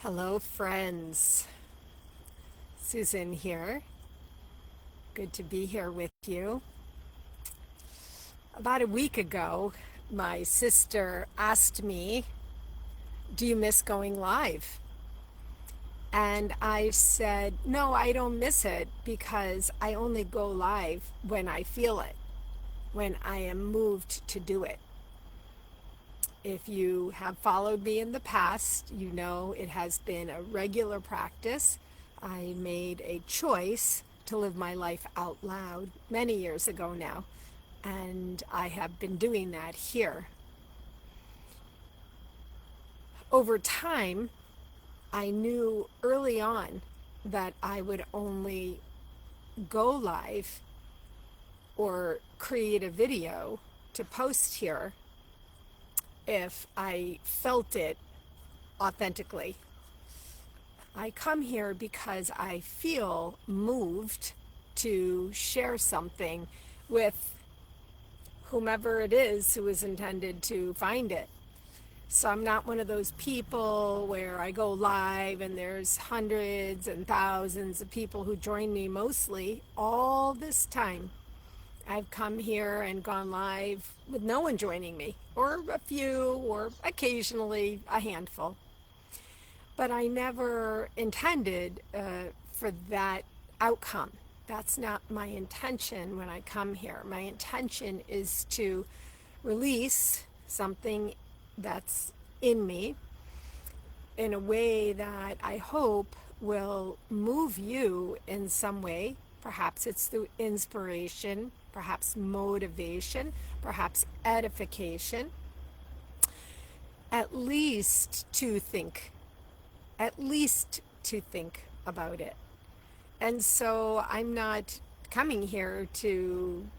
Hello, friends. Susan here. Good to be here with you. About a week ago, my sister asked me, "Do you miss going live?" And I said, "No, I don't miss it because I only go live when I feel it, when I am moved to do it." If you have followed me in the past, you know it has been a regular practice. I made a choice to live my life out loud many years ago now, and I have been doing that here. Over time, I knew early on that I would only go live or create a video to post here if I felt it authentically. I come here because I feel moved to share something with whomever it is who is intended to find it. So I'm not one of those people where I go live and there's hundreds and thousands of people who join me. Mostly all this time I've come here and gone live with no one joining me, or a few, or occasionally a handful. But I never intended for that outcome. That's not my intention when I come here. My intention is to release something that's in me in a way that I hope will move you in some way. Perhaps it's through inspiration, perhaps motivation, perhaps edification, at least to think about it. And so I'm not coming here to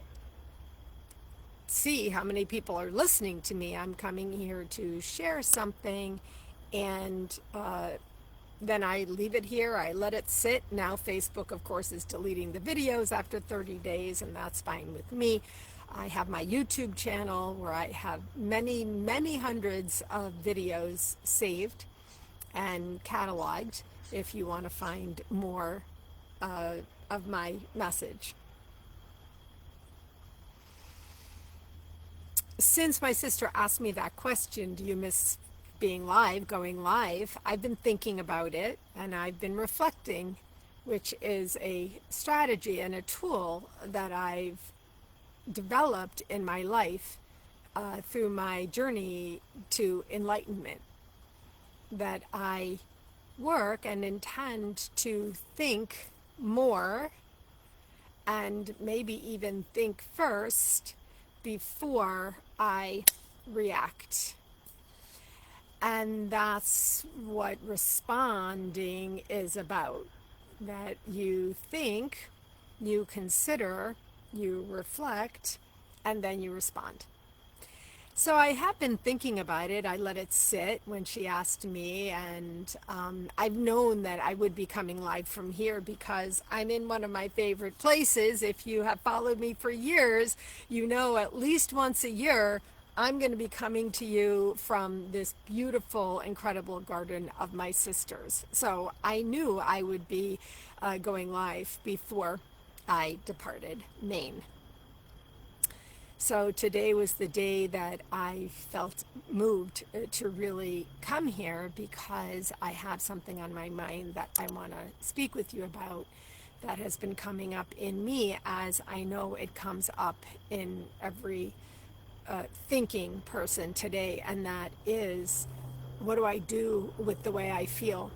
see how many people are listening to me. I'm coming here to share something, and then I leave it here. I let it sit. Now Facebook, of course, is deleting the videos after 30 days, and that's fine with me. I have my YouTube channel where I have many, many hundreds of videos saved and cataloged if you want to find more of my message. Since my sister asked me that question, do you miss being live, going live? I've been thinking about it, and I've been reflecting, which is a strategy and a tool that I've developed in my life through my journey to enlightenment, that I work and intend to think more and maybe even think first before I react. And that's what responding is about. That you think, you consider, you reflect, and then you respond. So I have been thinking about it. I let it sit when she asked me, and I've known that I would be coming live from here because I'm in one of my favorite places. If you have followed me for years, you know at least once a year I'm going to be coming to you from this beautiful, incredible garden of my sister's. So I knew I would be going live before I departed Maine. So today was the day that I felt moved to really come here because I have something on my mind that I want to speak with you about that has been coming up in me, as I know it comes up in every thinking person today, and that is, what do I do with the way I feel?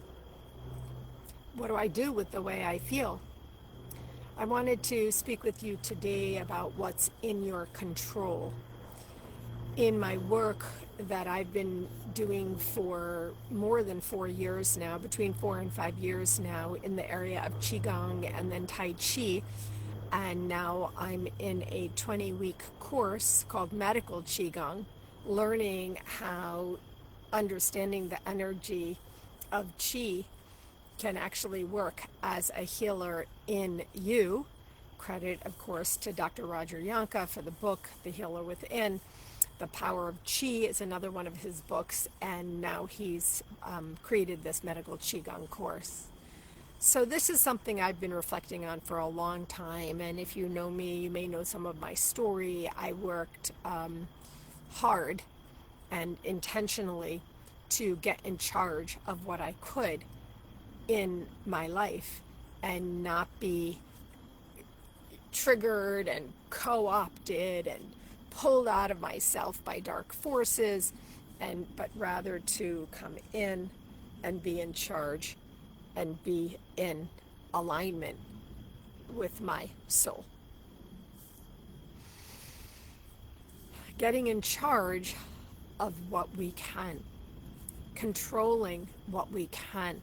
What do I do with the way I feel? I wanted to speak with you today about what's in your control. In my work that I've been doing for more than 4 years now, between 4 and 5 years now, in the area of Qigong and then Tai Chi, and now I'm in a 20-week course called Medical Qigong, learning how understanding the energy of Qi can actually work as a healer in you. Credit, of course, to Dr. Roger Yanka for the book, The Healer Within. The Power of Chi is another one of his books, and now he's created this medical Qigong course. So this is something I've been reflecting on for a long time, and if you know me, you may know some of my story. I worked hard and intentionally to get in charge of what I could in my life and not be triggered and co-opted and pulled out of myself by dark forces, but rather to come in and be in charge and be in alignment with my soul. Getting in charge of what we can, controlling what we can.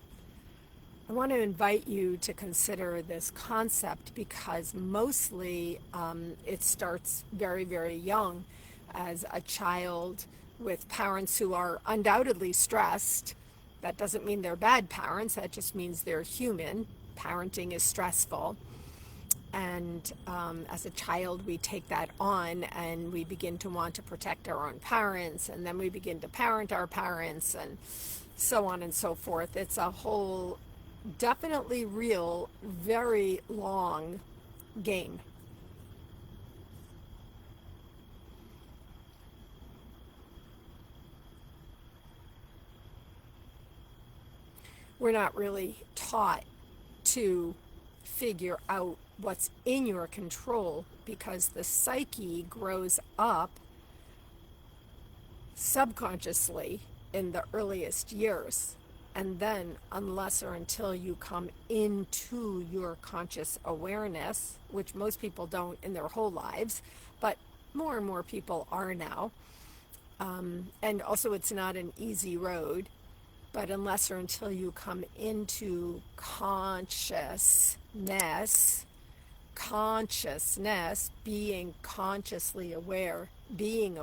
I want to invite you to consider this concept because mostly it starts very, very young as a child with parents who are undoubtedly stressed. That doesn't mean they're bad parents, that just means they're human. Parenting is stressful. And as a child, we take that on and we begin to want to protect our own parents, and then we begin to parent our parents, and so on and so forth. It's a whole, definitely real, very long game. We're not really taught to figure out what's in your control because the psyche grows up subconsciously in the earliest years. And then, unless or until you come into your conscious awareness, which most people don't in their whole lives, but more and more people are now. And also, it's not an easy road, but unless or until you come into consciousness, being consciously aware, being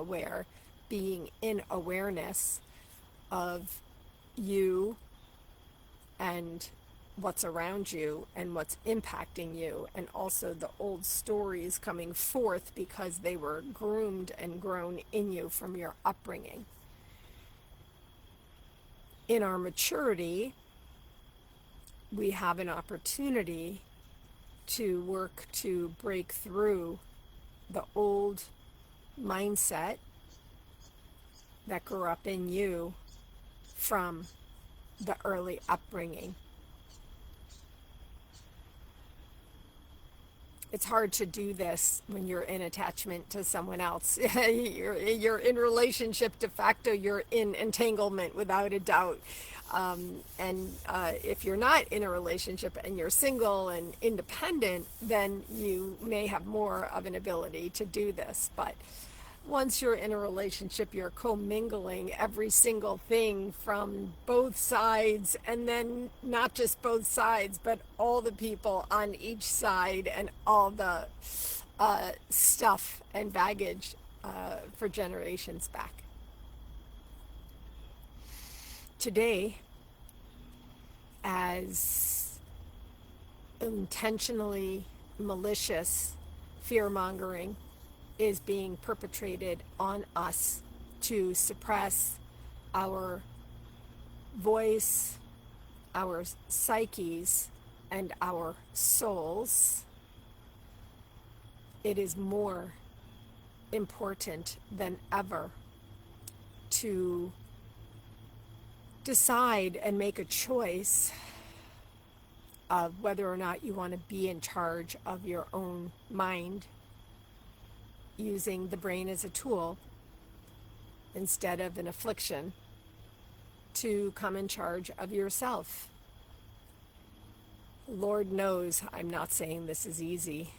in awareness of you and what's around you and what's impacting you, and also the old stories coming forth because they were groomed and grown in you from your upbringing. In our maturity, we have an opportunity to work to break through the old mindset that grew up in you from the early upbringing. It's hard to do this when you're in attachment to someone else. You're in relationship de facto, you're in entanglement without a doubt. If you're not in a relationship and you're single and independent, then you may have more of an ability to do this. But once you're in a relationship, you're commingling every single thing from both sides, and then not just both sides, but all the people on each side and all the stuff and baggage for generations back. Today, as intentionally malicious fear-mongering is being perpetrated on us to suppress our voice, our psyches, and our souls, it is more important than ever to decide and make a choice of whether or not you want to be in charge of your own mind, using the brain as a tool instead of an affliction, to come in charge of yourself. Lord knows I'm not saying this is easy,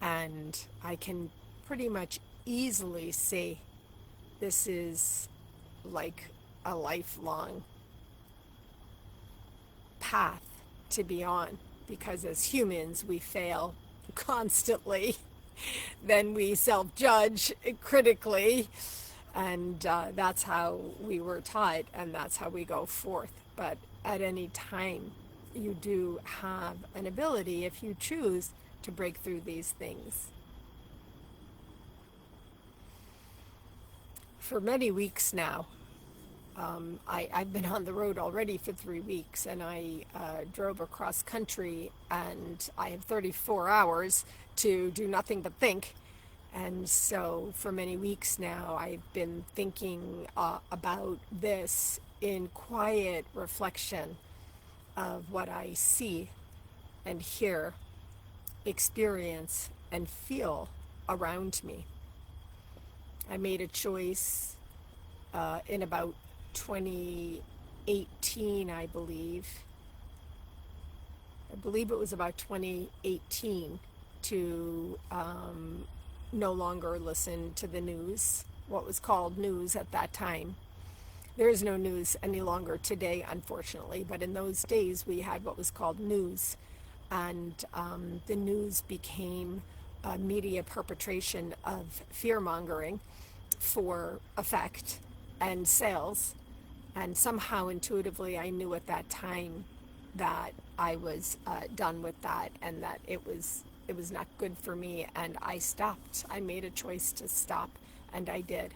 and I can pretty much easily say this is like a lifelong path to be on, because as humans we fail constantly. Then we self-judge critically, and that's how we were taught, and that's how we go forth. But at any time, you do have an ability, if you choose, to break through these things. for many weeks now. I've been on the road already for 3 weeks, and I drove across country, and I have 34 hours to do nothing but think. And so for many weeks now, I've been thinking about this in quiet reflection of what I see and hear, experience, and feel around me. I made a choice in about 2018, I believe. I believe it was about 2018 to no longer listen to the news, what was called news at that time. There is no news any longer today, unfortunately, but in those days we had what was called news, and the news became a media perpetration of fear-mongering for effect and sales. And somehow intuitively I knew at that time that I was done with that, and that it was not good for me, and I stopped. I made a choice to stop, and I did.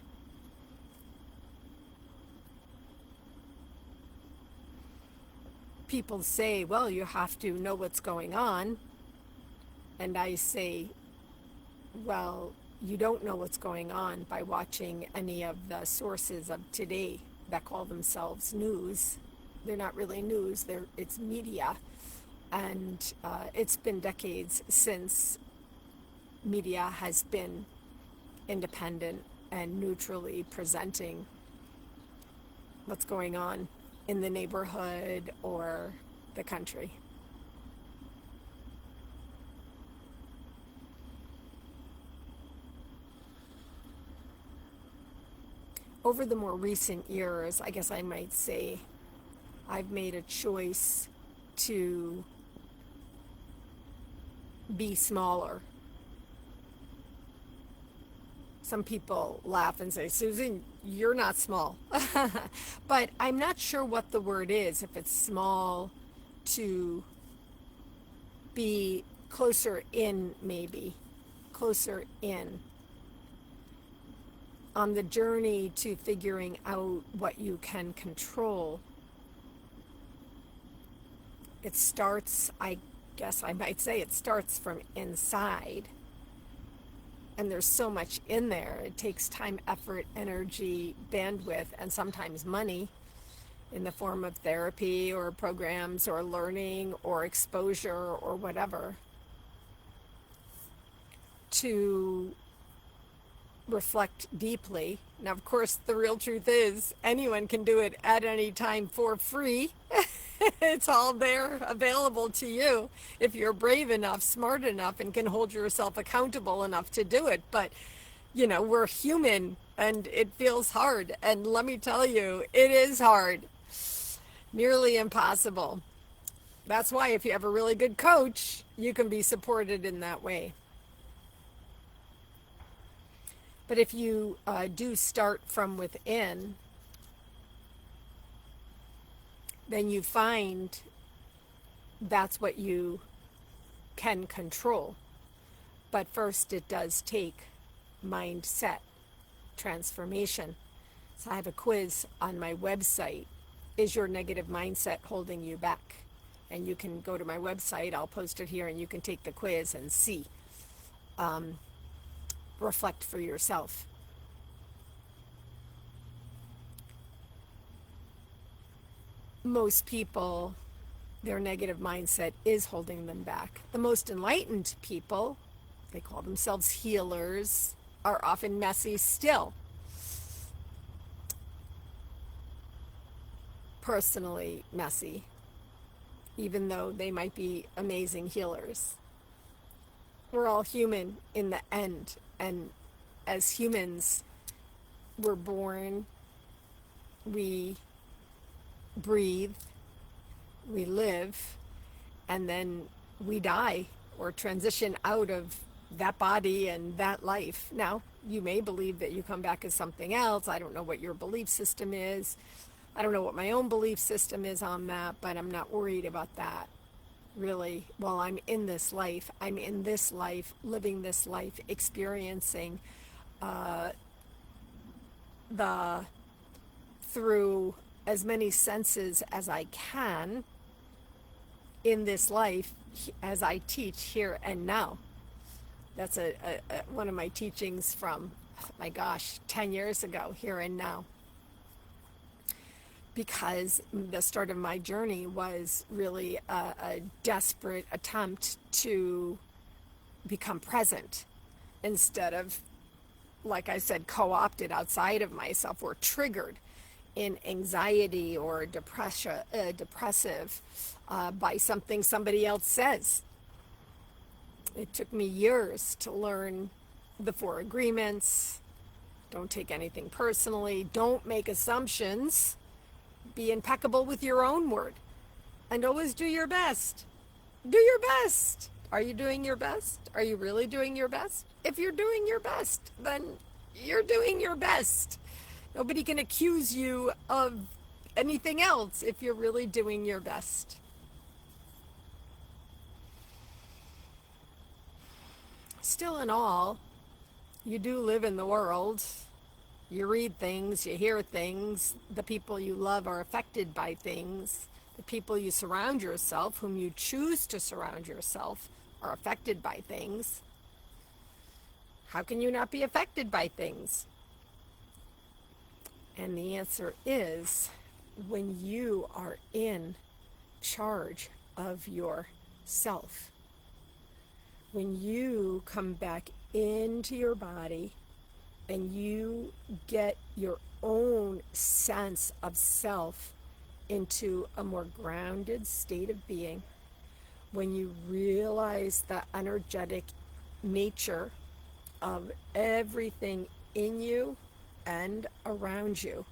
People say, well, you have to know what's going on. And I say, well, you don't know what's going on by watching any of the sources of today that call themselves news. They're not really news, it's media. And it's been decades since media has been independent and neutrally presenting what's going on in the neighborhood or the country. Over the more recent years, I guess I might say, I've made a choice to be smaller. Some people laugh and say, Susan, you're not small. But I'm not sure what the word is, if it's small to be closer in, maybe. Closer in. On the journey to figuring out what you can control, it starts, I guess I might say, it starts from inside. And there's so much in there. It takes time, effort, energy, bandwidth, and sometimes money in the form of therapy or programs or learning or exposure or whatever to reflect deeply. Now, of course, the real truth is anyone can do it at any time for free. It's all there available to you if you're brave enough, smart enough, and can hold yourself accountable enough to do it. But, you know, we're human and it feels hard. And let me tell you, it is hard. Nearly impossible. That's why if you have a really good coach, you can be supported in that way. But if you do start from within, then you find that's what you can control. But first, it does take mindset transformation. So I have a quiz on my website. Is your negative mindset holding you back? And you can go to my website. I'll post it here, and you can take the quiz and see. Reflect for yourself. Most people, their negative mindset is holding them back. The most enlightened people, they call themselves healers, are often messy still. Personally messy, even though they might be amazing healers. We're all human in the end, and as humans, we're born, we breathe, we live, and then we die or transition out of that body and that life. Now, you may believe that you come back as something else. I don't know what your belief system is. I don't know what my own belief system is on that, but I'm not worried about that. Really, while I'm in this life, living this life, experiencing the through as many senses as I can in this life as I teach here and now. That's one of my teachings from, my gosh, 10 years ago, here and now. Because the start of my journey was really a desperate attempt to become present instead of, like I said, co-opted outside of myself or triggered in anxiety or depressive by something somebody else says. It took me years to learn the 4 agreements. Don't take anything personally. Don't make assumptions. Be impeccable with your own word. And always do your best. Do your best. Are you doing your best? Are you really doing your best? If you're doing your best, then you're doing your best. Nobody can accuse you of anything else if you're really doing your best. Still in all, you do live in the world. You read things, you hear things. The people you love are affected by things. The people you surround yourself, whom you choose to surround yourself, are affected by things. How can you not be affected by things? And the answer is when you are in charge of yourself. When you come back into your body and you get your own sense of self into a more grounded state of being, when you realize the energetic nature of everything in you and around you,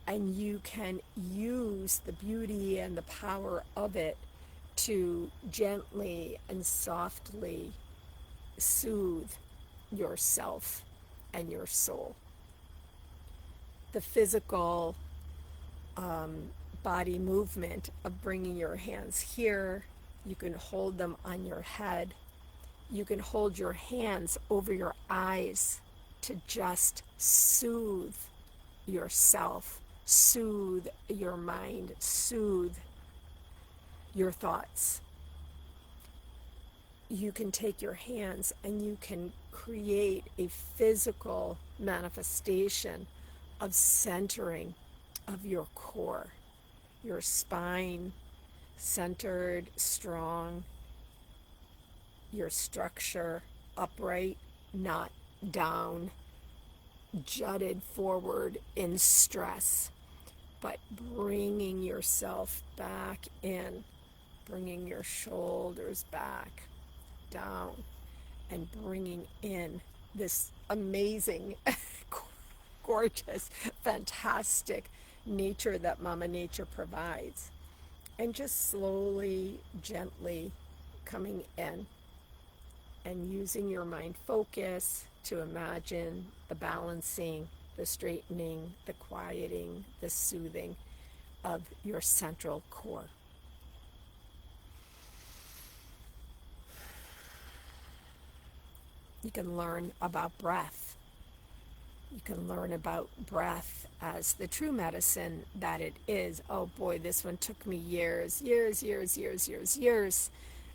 and you can use the beauty and the power of it to gently and softly soothe yourself and your soul. The physical body movement of bringing your hands here, you can hold them on your head. You can hold your hands over your eyes to just soothe yourself, soothe your mind, soothe your thoughts. You can take your hands and you can create a physical manifestation of centering of your core, your spine centered, strong, your structure upright, not down, jutted forward in stress, but bringing yourself back in, bringing your shoulders back, down, and bringing in this amazing, gorgeous, fantastic nature that Mama Nature provides. And just slowly, gently coming in and using your mind focus to imagine the balancing, the straightening, the quieting, the soothing of your central core. You can learn about breath. You can learn about breath as the true medicine that it is. Oh boy, this one took me years.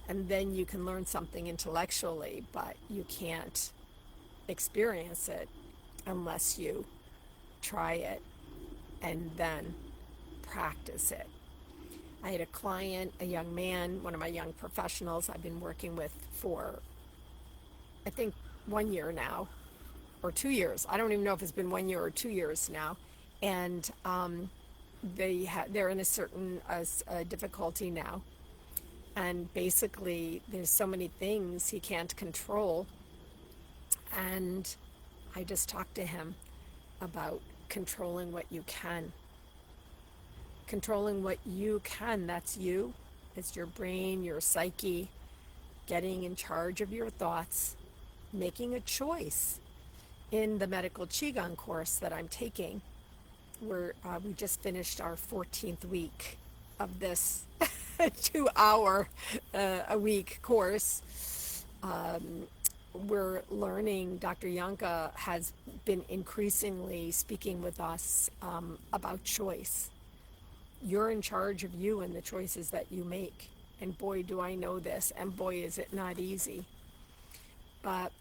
And then you can learn something intellectually, but you can't experience it unless you try it and then practice it. I had a client, a young man, one of my young professionals I've been working with for, I think, 1 year now, or 2 years. I don't even know if it's been 1 year or 2 years now. And they're in a certain difficulty now. And basically, there's so many things he can't control. And I just talked to him about controlling what you can. Controlling what you can, that's you. It's your brain, your psyche, getting in charge of your thoughts, making a choice. In the medical Qigong course that I'm taking, we just finished our 14th week of this 2 hour a week course. we're learning, Dr. Yanka has been increasingly speaking with us about choice. You're in charge of you and the choices that you make. And boy, do I know this, and boy, is it not easy. But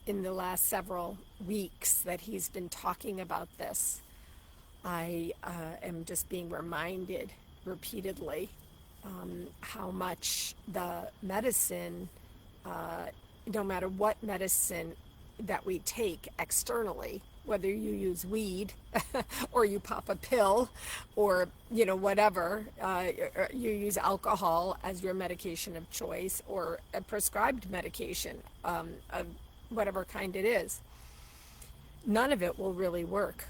in the last several weeks that he's been talking about this, I am just being reminded repeatedly how much the medicine, no matter what medicine that we take externally, whether you use weed or you pop a pill or, whatever, you use alcohol as your medication of choice or a prescribed medication of whatever kind it is, none of it will really work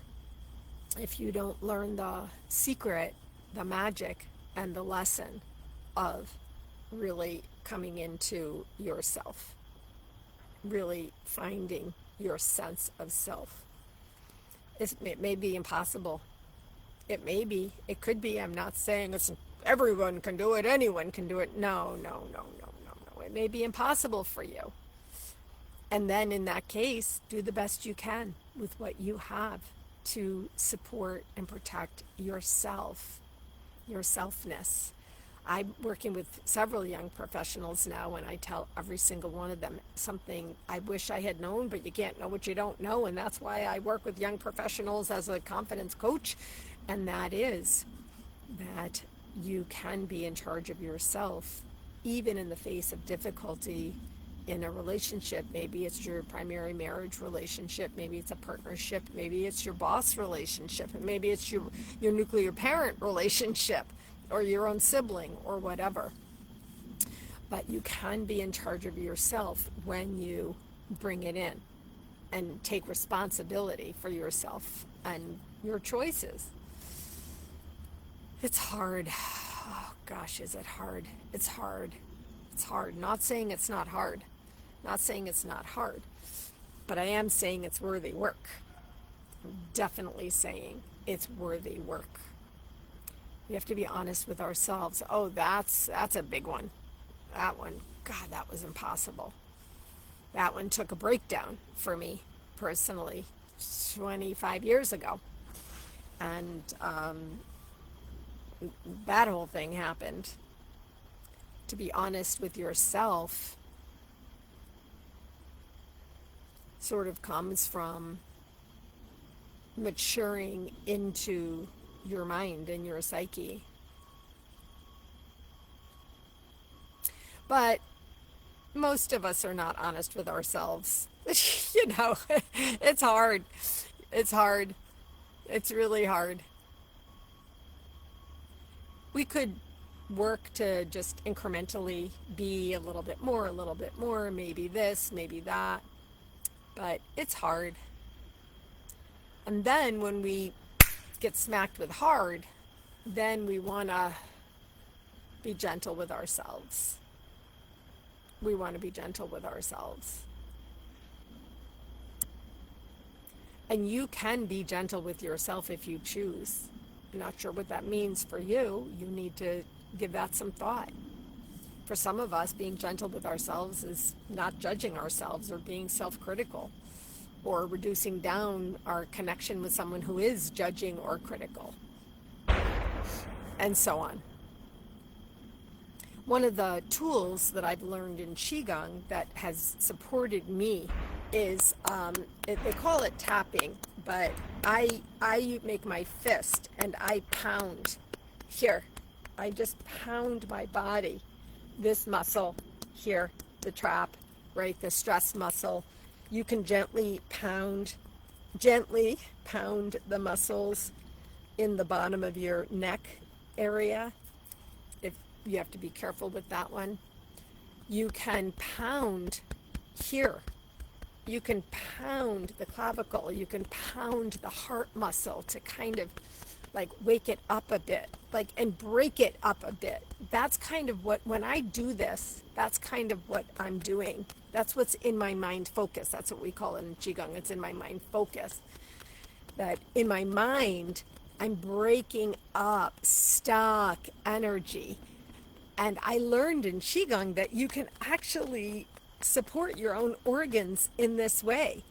if you don't learn the secret, the magic, and the lesson of really coming into yourself, really finding your sense of self. It may be impossible. It may be. It could be. I'm not saying everyone can do it, anyone can do it. No. It may be impossible for you. And then in that case, do the best you can with what you have to support and protect yourself, your selfness. I'm working with several young professionals now, and I tell every single one of them something I wish I had known, but you can't know what you don't know, and that's why I work with young professionals as a confidence coach, and that is that you can be in charge of yourself, even in the face of difficulty in a relationship. Maybe it's your primary marriage relationship, maybe it's a partnership, maybe it's your boss relationship, and maybe it's your nuclear parent relationship, or your own sibling, or whatever. But you can be in charge of yourself when you bring it in and take responsibility for yourself and your choices. It's hard. Oh gosh, is it hard? It's hard. It's hard. Not saying it's not hard. Not saying it's not hard. But I am saying it's worthy work. I'm definitely saying it's worthy work. We have to be honest with ourselves. Oh, that's a big one. That one, God, that was impossible. That one took a breakdown for me personally 25 years ago. And that whole thing happened. To be honest with yourself sort of comes from maturing into your mind and your psyche. But most of us are not honest with ourselves. It's hard. It's hard. It's really hard. We could work to just incrementally be a little bit more, maybe this, maybe that. But it's hard. And then when we get smacked with hard, then we want to be gentle with ourselves. We want to be gentle with ourselves. And you can be gentle with yourself if you choose. I'm not sure what that means for you. You need to give that some thought. For some of us, being gentle with ourselves is not judging ourselves or being self-critical, or reducing down our connection with someone who is judging or critical, and so on. One of the tools that I've learned in Qigong that has supported me is, they call it tapping, but I make my fist and I pound here. I just pound my body, this muscle here, the trap, right, the stress muscle. You can gently pound the muscles in the bottom of your neck area. If you have to be careful with that one. You can pound here. You can pound the clavicle. You can pound the heart muscle to kind of like wake it up a bit, and break it up a bit. That's kind of what, when I do this, that's kind of what I'm doing. That's what's in my mind focus. That's what we call it in Qigong. It's in my mind focus. That in my mind, I'm breaking up stuck energy. And I learned in Qigong that you can actually support your own organs in this way.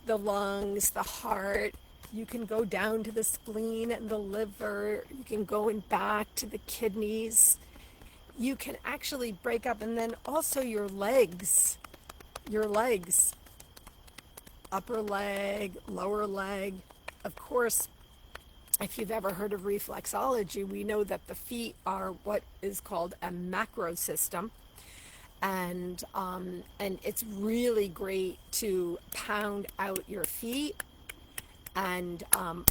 The lungs, the heart, you can go down to the spleen and the liver, you can go in back to the kidneys. You can actually break up, and then also your legs, upper leg, lower leg. Of course, if you've ever heard of reflexology, we know that the feet are what is called a macro system. And it's really great to pound out your feet and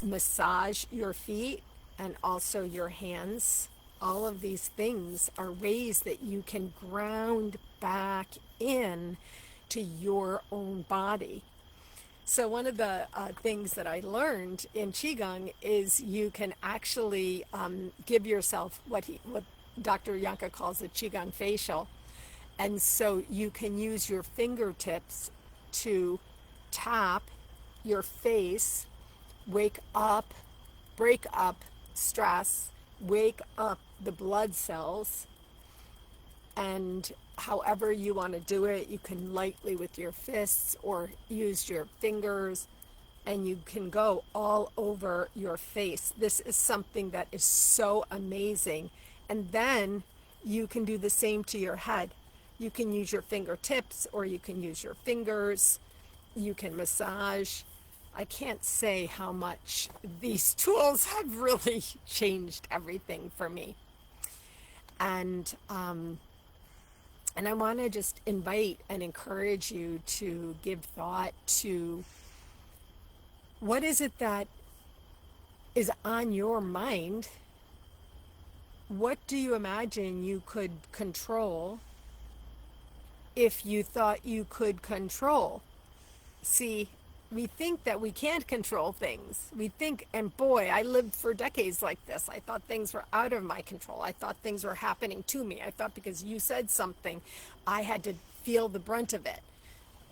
massage your feet and also your hands. All of these things are ways that you can ground back in to your own body. So one of the things that I learned in Qigong is you can actually give yourself what Dr. Yanka calls a Qigong facial. And so you can use your fingertips to tap your face, wake up, break up stress, wake up the blood cells, and however you want to do it, you can lightly with your fists or use your fingers, and you can go all over your face. This is something that is so amazing. And then you can do the same to your head. You can use your fingertips or you can use your fingers. You can massage. I can't say how much these tools have really changed everything for me. And I want to just invite and encourage you to give thought to what is it that is on your mind? What do you imagine you could control if you thought you could control? See, we think that we can't control things. We think, and boy, I lived for decades like this. I thought things were out of my control. I thought things were happening to me. I thought because you said something, I had to feel the brunt of it,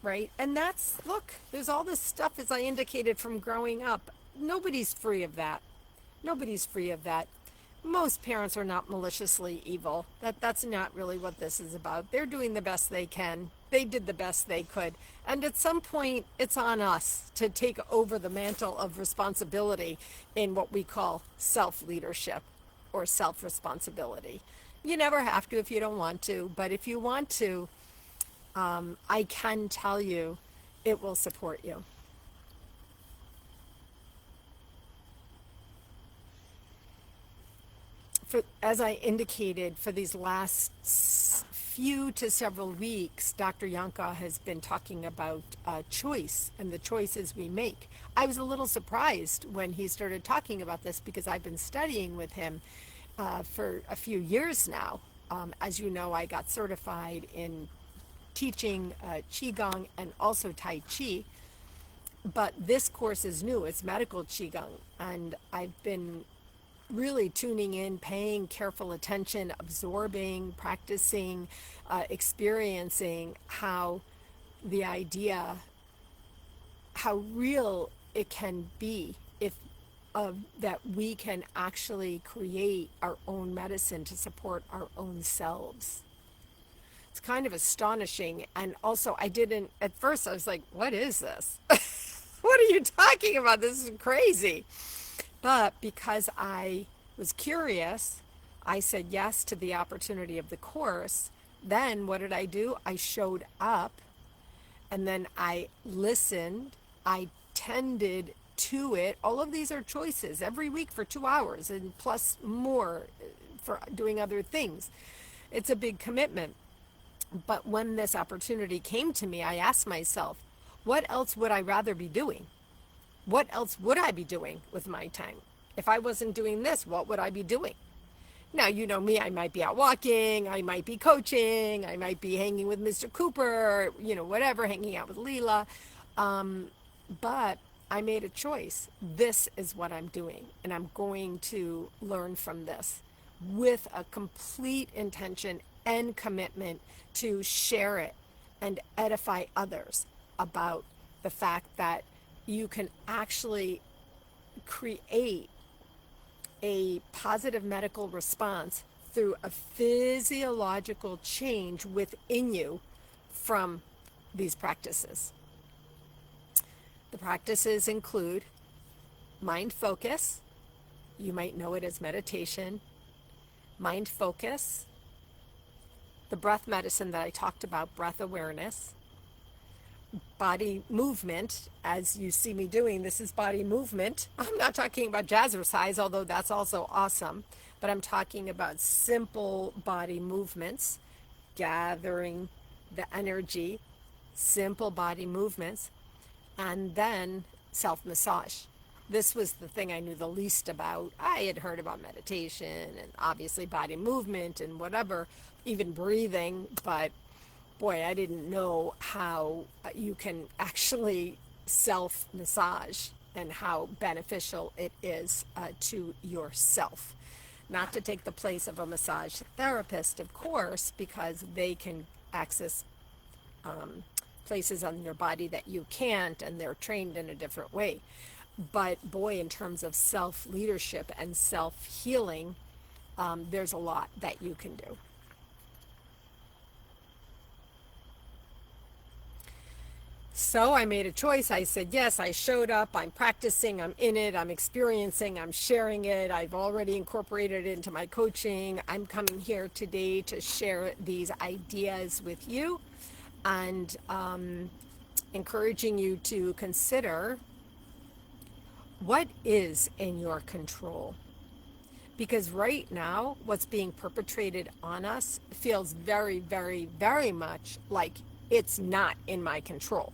right? And that's, look, there's all this stuff, as I indicated, from growing up. Nobody's free of that. Nobody's free of that. Most parents are not maliciously evil. That's not really what this is about. They're doing the best they can. They did the best they could. And at some point, it's on us to take over the mantle of responsibility in what we call self-leadership or self-responsibility. You never have to if you don't want to, but if you want to, I can tell you it will support you. As I indicated, for these last few to several weeks, Dr. Yanka has been talking about choice and the choices we make. I was a little surprised when he started talking about this because I've been studying with him for a few years now. As you know, I got certified in teaching Qigong and also Tai Chi, but this course is new. It's medical Qigong, and I've been really tuning in, paying careful attention, absorbing, practicing, experiencing how the idea, how real it can be if that we can actually create our own medicine to support our own selves. It's kind of astonishing. And also, at first I was like, what is this? What are you talking about? This is crazy. But because I was curious, I said yes to the opportunity of the course. Then what did I do? I showed up, and then I listened. I tended to it. All of these are choices every week for 2 hours and plus more for doing other things. It's a big commitment. But when this opportunity came to me, I asked myself, what else would I rather be doing? What else would I be doing with my time? If I wasn't doing this, what would I be doing? Now, you know me, I might be out walking, I might be coaching, I might be hanging with Mr. Cooper, whatever, hanging out with Leela. But I made a choice. This is what I'm doing, and I'm going to learn from this with a complete intention and commitment to share it and edify others about the fact that you can actually create a positive medical response through a physiological change within you from these practices. The practices include mind focus. You might know it as meditation. Mind focus, the breath medicine that I talked about, breath awareness, body movement, as you see me doing, this is body movement. I'm not talking about jazzercise, although that's also awesome, but I'm talking about simple body movements, gathering the energy, simple body movements, and then self-massage. This was the thing I knew the least about. I had heard about meditation and obviously body movement and whatever, even breathing, but boy, I didn't know how you can actually self-massage and how beneficial it is to yourself. Not to take the place of a massage therapist, of course, because they can access places on your body that you can't, and they're trained in a different way. But boy, in terms of self-leadership and self-healing, there's a lot that you can do. So I made a choice. I said, yes, I showed up. I'm practicing. I'm in it. I'm experiencing. I'm sharing it. I've already incorporated it into my coaching. I'm coming here today to share these ideas with you and encouraging you to consider what is in your control. Because right now, what's being perpetrated on us feels very, very, very much like it's not in my control.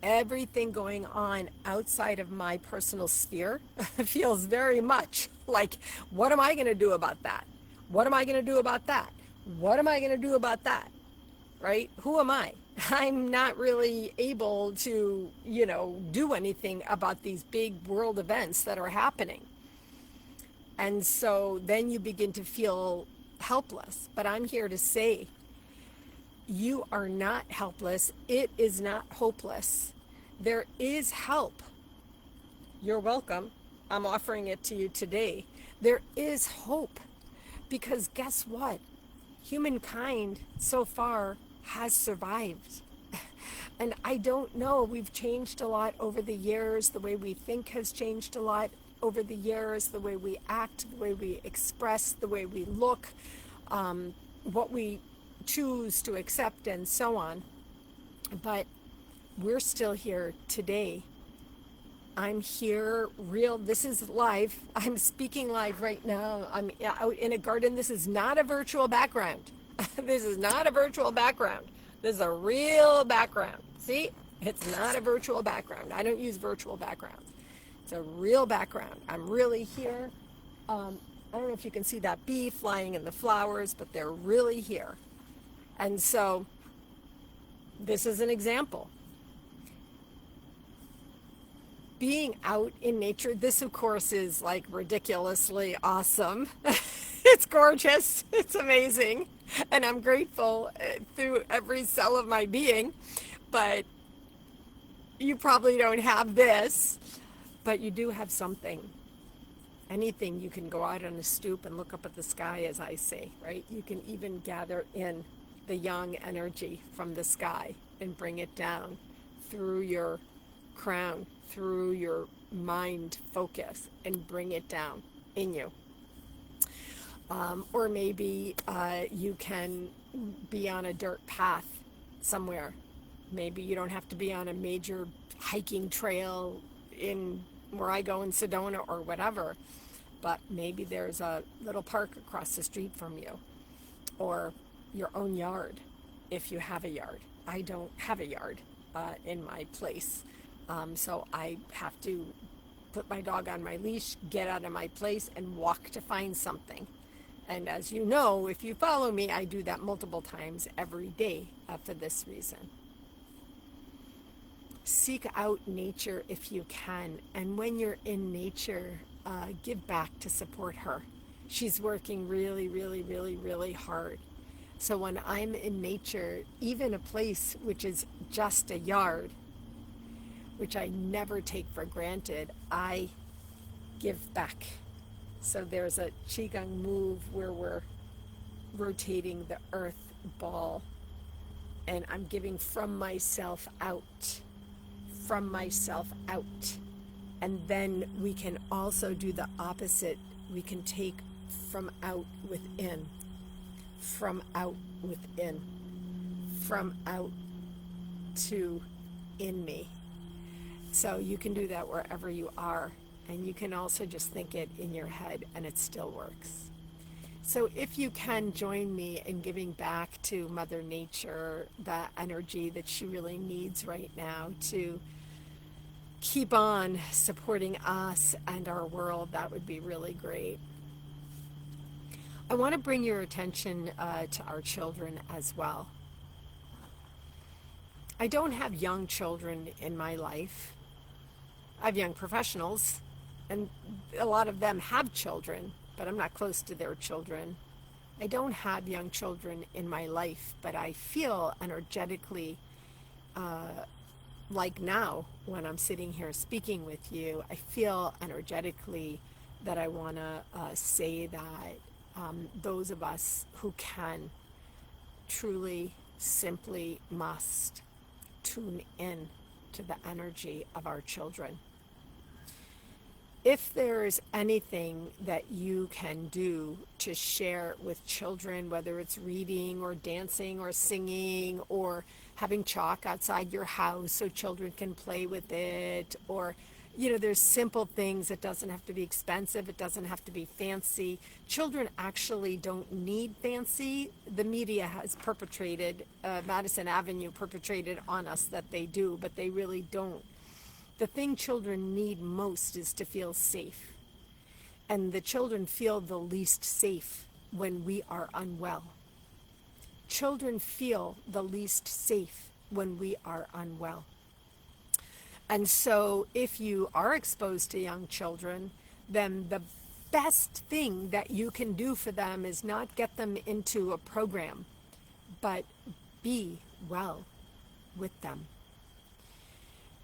Everything going on outside of my personal sphere feels very much like, what am I going to do about that? What am I going to do about that? What am I going to do about that? Right? Who am I? I'm not really able to, do anything about these big world events that are happening. And so then you begin to feel helpless. But I'm here to say, you are not helpless. It is not hopeless. There is help. You're welcome. I'm offering it to you today. There is hope. Because guess what? Humankind so far has survived. And I don't know, we've changed a lot over the years. The way we think has changed a lot over the years. The way we act, the way we express, the way we look, what we choose to accept, and so on. But we're still here today. I'm here this is live. I'm speaking live right now. I'm out in a garden. This is not a virtual background. This is not a virtual background. This is a real background. See? It's not a virtual background. I don't use virtual backgrounds. It's a real background. I'm really here. I don't know if you can see that bee flying in the flowers, but they're really here. And so this is an example. Being out in nature, this of course is like ridiculously awesome. It's gorgeous. It's amazing. And I'm grateful through every cell of my being. But you probably don't have this, but you do have something. Anything. You can go out on a stoop and look up at the sky, as I say, right? You can even gather in the yang energy from the sky and bring it down through your crown, through your mind focus, and bring it down in you. Or maybe you can be on a dirt path somewhere. Maybe you don't have to be on a major hiking trail in where I go in Sedona or whatever, but maybe there's a little park across the street from you, or your own yard if you have a yard. I don't have a yard in my place, so I have to put my dog on my leash, get out of my place, and walk to find something. And as you know, if you follow me, I do that multiple times every day for this reason. Seek out nature if you can, and when you're in nature, give back to support her. She's working really, really, really, really hard. So when I'm in nature, even a place which is just a yard, which I never take for granted, I give back. So there's a Qigong move where we're rotating the earth ball and I'm giving from myself out, from myself out. And then we can also do the opposite. We can take from out within, from out within, from out to in me. So you can do that wherever you are. And you can also just think it in your head, and it still works. So if you can join me in giving back to Mother Nature the energy that she really needs right now to keep on supporting us and our world, that would be really great. I want to bring your attention to our children as well. I don't have young children in my life. I have young professionals, and a lot of them have children, but I'm not close to their children. I don't have young children in my life, but I feel energetically like now when I'm sitting here speaking with you, I feel energetically that I want to say that those of us who can truly, simply must tune in to the energy of our children. If there's anything that you can do to share with children, whether it's reading or dancing or singing or having chalk outside your house so children can play with it, or there's simple things. It doesn't have to be expensive. It doesn't have to be fancy. Children actually don't need fancy. The media has perpetrated, Madison Avenue perpetrated on us that they do, but they really don't. The thing children need most is to feel safe. And the children feel the least safe when we are unwell. Children feel the least safe when we are unwell. And so if you are exposed to young children, then the best thing that you can do for them is not get them into a program, but be well with them.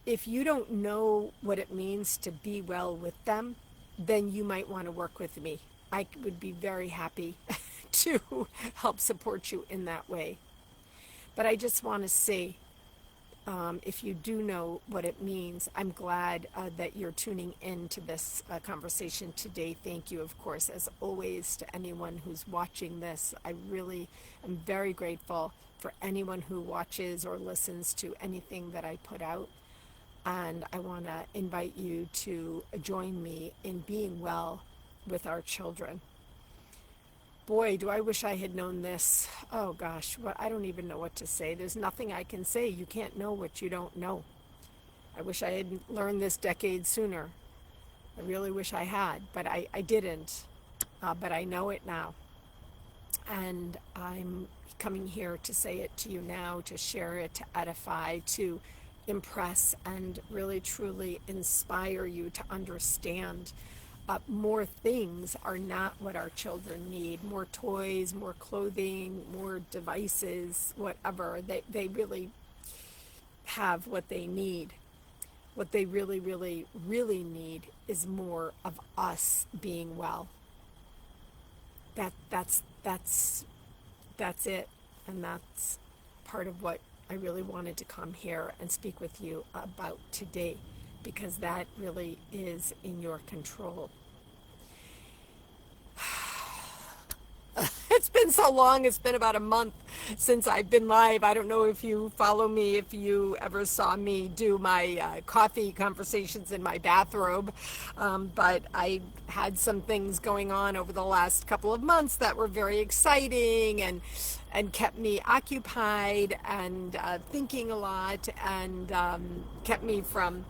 If you don't know what it means to be well with them, then you might want to work with me. I would be very happy to help support you in that way. But I just want to say, if you do know what it means, I'm glad that you're tuning in to this conversation today. Thank you, of course, as always, to anyone who's watching this. I really am very grateful for anyone who watches or listens to anything that I put out. And I want to invite you to join me in being well with our children. Boy, do I wish I had known this. Oh gosh, I don't even know what to say. There's nothing I can say. You can't know what you don't know. I wish I had learned this decades sooner. I really wish I had, but I didn't. But I know it now. And I'm coming here to say it to you now, to share it, to edify, to impress and really truly inspire you to understand more things are not what our children need. More toys, more clothing, more devices, whatever. They really have what they need. What they really, really, really need is more of us being well. That's it. And that's part of what I really wanted to come here and speak with you about today, because that really is in your control. It's been so long. It's been about a month since I've been live. I don't know if you follow me, if you ever saw me do my coffee conversations in my bathrobe, but I had some things going on over the last couple of months that were very exciting and kept me occupied and thinking a lot, and kept me from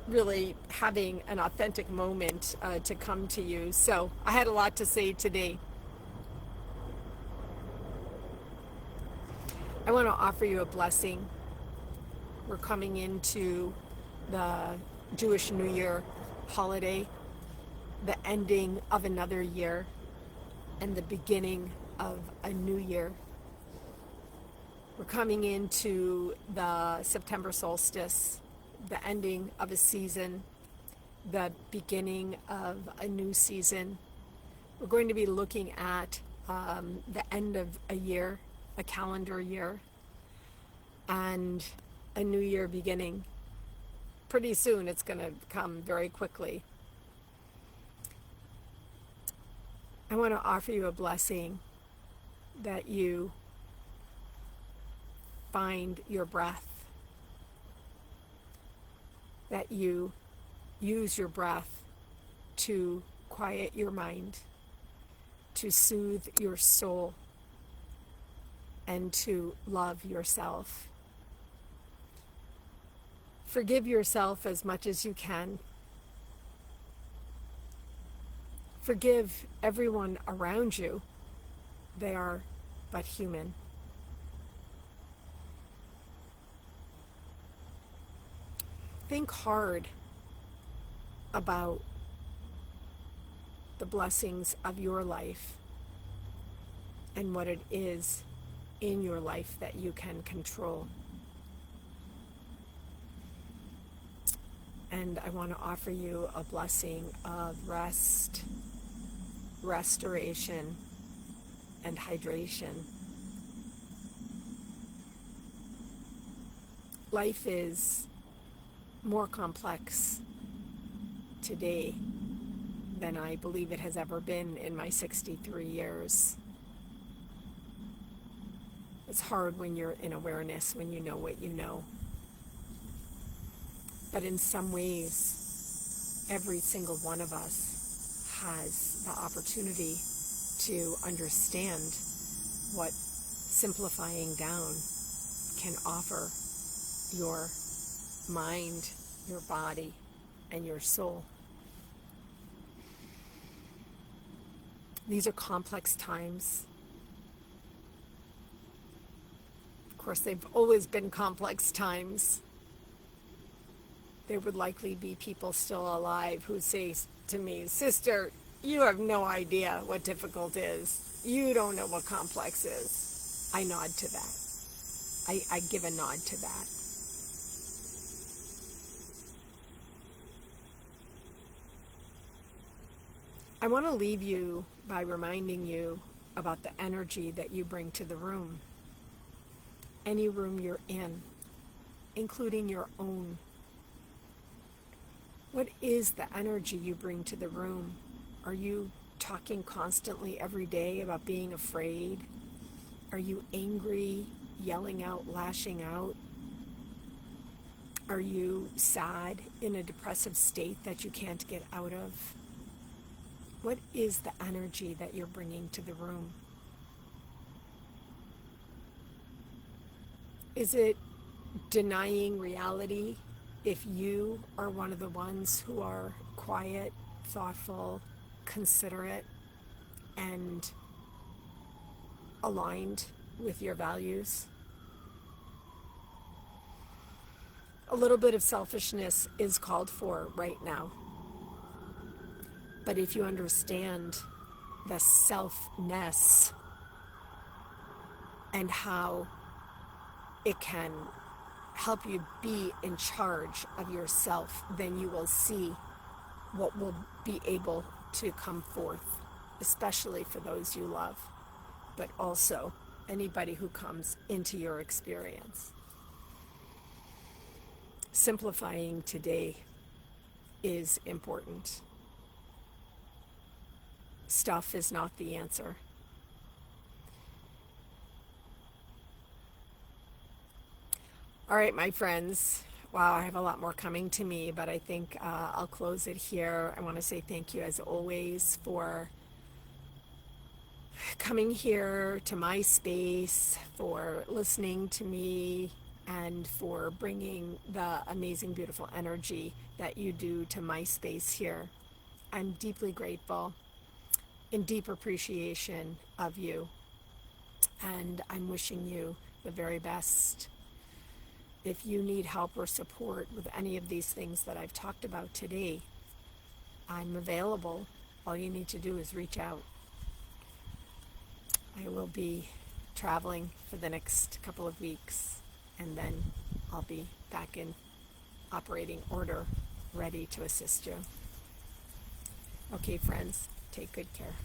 really having an authentic moment to come to you. So I had a lot to say today. I want to offer you a blessing. We're coming into the Jewish New Year holiday, the ending of another year, and the beginning of a new year. We're coming into the September solstice, the ending of a season, the beginning of a new season. We're going to be looking at the end of a year, a calendar year. and a new year beginning. Pretty soon it's going to come very quickly. I want to offer you a blessing that you find your breath, that you use your breath to quiet your mind, to soothe your soul, and to love yourself. Forgive yourself as much as you can. Forgive everyone around you. They are but human. Think hard about the blessings of your life and what it is in your life that you can control. And I want to offer you a blessing of rest, restoration, and hydration. Life is more complex today than I believe it has ever been in my 63 years. It's hard when you're in awareness, when you know what you know. But in some ways, every single one of us has the opportunity to understand what simplifying down can offer your mind, your body, and your soul. These are complex times. Of course, they've always been complex times. There would likely be people still alive who say to me, "Sister, you have no idea what difficult is. You don't know what complex is." I nod to that. I give a nod to that. I want to leave you by reminding you about the energy that you bring to the room. Any room you're in, including your own. What is the energy you bring to the room? Are you talking constantly every day about being afraid? Are you angry, yelling out, lashing out? Are you sad, in a depressive state that you can't get out of? What is the energy that you're bringing to the room? Is it denying reality if you are one of the ones who are quiet, thoughtful, considerate, and aligned with your values? A little bit of selfishness is called for right now. But if you understand the selfness and how it can help you be in charge of yourself, then you will see what will be able to come forth, especially for those you love, but also anybody who comes into your experience. Simplifying today is important. Stuff is not the answer. All right, my friends. Wow, I have a lot more coming to me, but I think I'll close it here. I want to say thank you, as always, for coming here to my space, for listening to me, and for bringing the amazing, beautiful energy that you do to my space here. I'm deeply grateful, in deep appreciation of you, and I'm wishing you the very best. If you need help or support with any of these things that I've talked about today, I'm available. All you need to do is reach out. I will be traveling for the next couple of weeks, and then I'll be back in operating order, ready to assist you. Okay, friends, take good care.